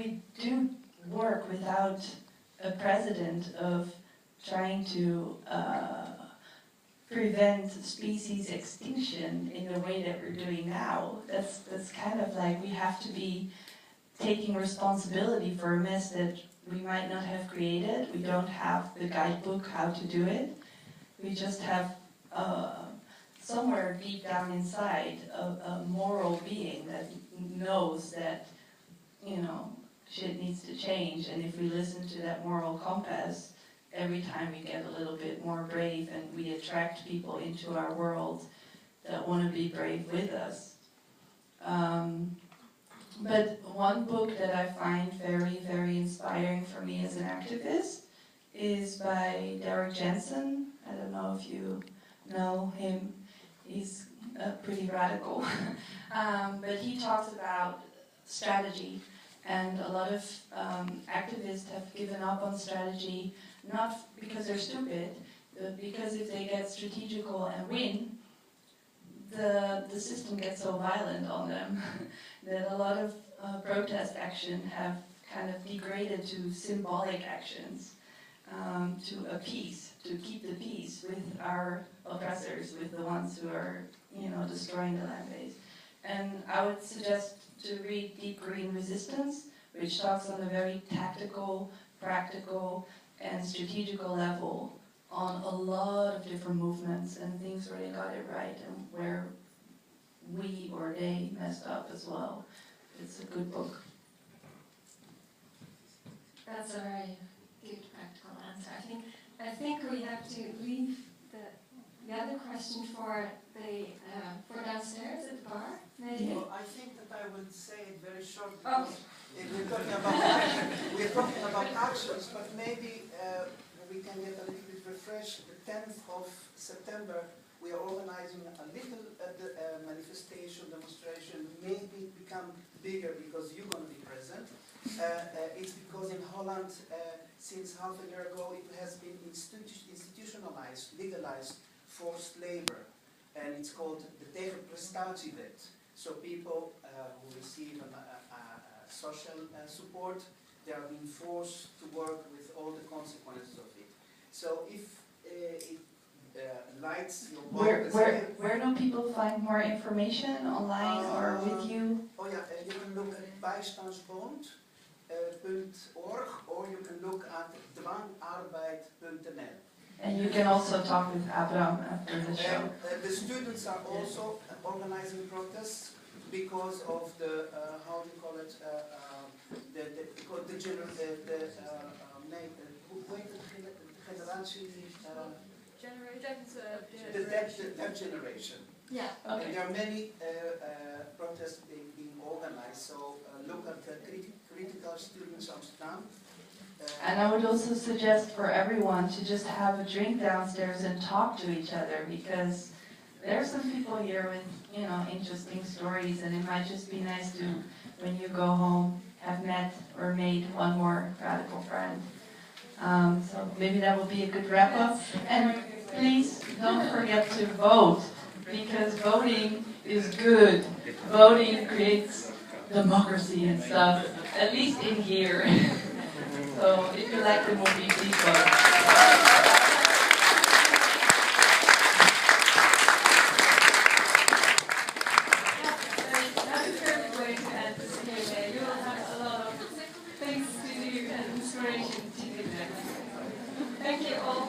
we do work without a precedent of trying to prevent species extinction in the way that we're doing now. That's kind of like we have to be taking responsibility for a mess that we might not have created. We don't have the guidebook how to do it. We just have somewhere deep down inside a moral being that knows that, you know, shit needs to change, and if we listen to that moral compass, every time we get a little bit more brave and we attract people into our world that want to be brave with us. But one book that I find very, very inspiring for me as an activist is by Derek Jensen. I don't know if you know him. He's pretty radical. But he talks about strategy. And a lot of activists have given up on strategy, not because they're stupid, but because if they get strategical and win, the system gets so violent on them that a lot of protest action have kind of degraded to symbolic actions, to appease, to keep the peace with our oppressors, with the ones who are, you know, destroying the land base. And I would suggest to read Deep Green Resistance, which talks on a very tactical, practical, and strategical level on a lot of different movements and things where they got it right and where we or they messed up as well. It's a good book. That's a very good practical answer. I think we have to leave the other question for downstairs at the bar. Maybe. Well, I think that I would say it very short Oh. because we're talking about actions, but maybe we can get a little bit refreshed. The 10th of September, we are organizing a little manifestation, demonstration. Maybe it become bigger because you're going to be present. It's because in Holland, since half a year ago, it has been institutionalized, legalized forced labor. And it's called the tegenprestatiewet. So people who receive social support, they are being forced to work with all the consequences of it. So if it lights your where do people find more information, online or with you? Oh yeah, you can look at bijstandsbond.org or you can look at dwangarbeid.nl. And you can also talk with Abraham after the show. The students are also organizing protests because of the how do you call it? The debt generation. Yeah. Okay. And there are many protests being organized. So look at the critical students Amsterdam. And I would also suggest for everyone to just have a drink downstairs and talk to each other, because there are some people here with, you know, interesting stories, and it might just be nice to, when you go home, have met or made one more radical friend. So maybe that will be a good wrap up. And please don't forget to vote, because voting is good. Voting creates democracy and stuff, at least in here. So if you like the movie, please vote. That's a perfect way to end this Q&A. You will have a lot of things to do and inspiration to do next. Thank you all.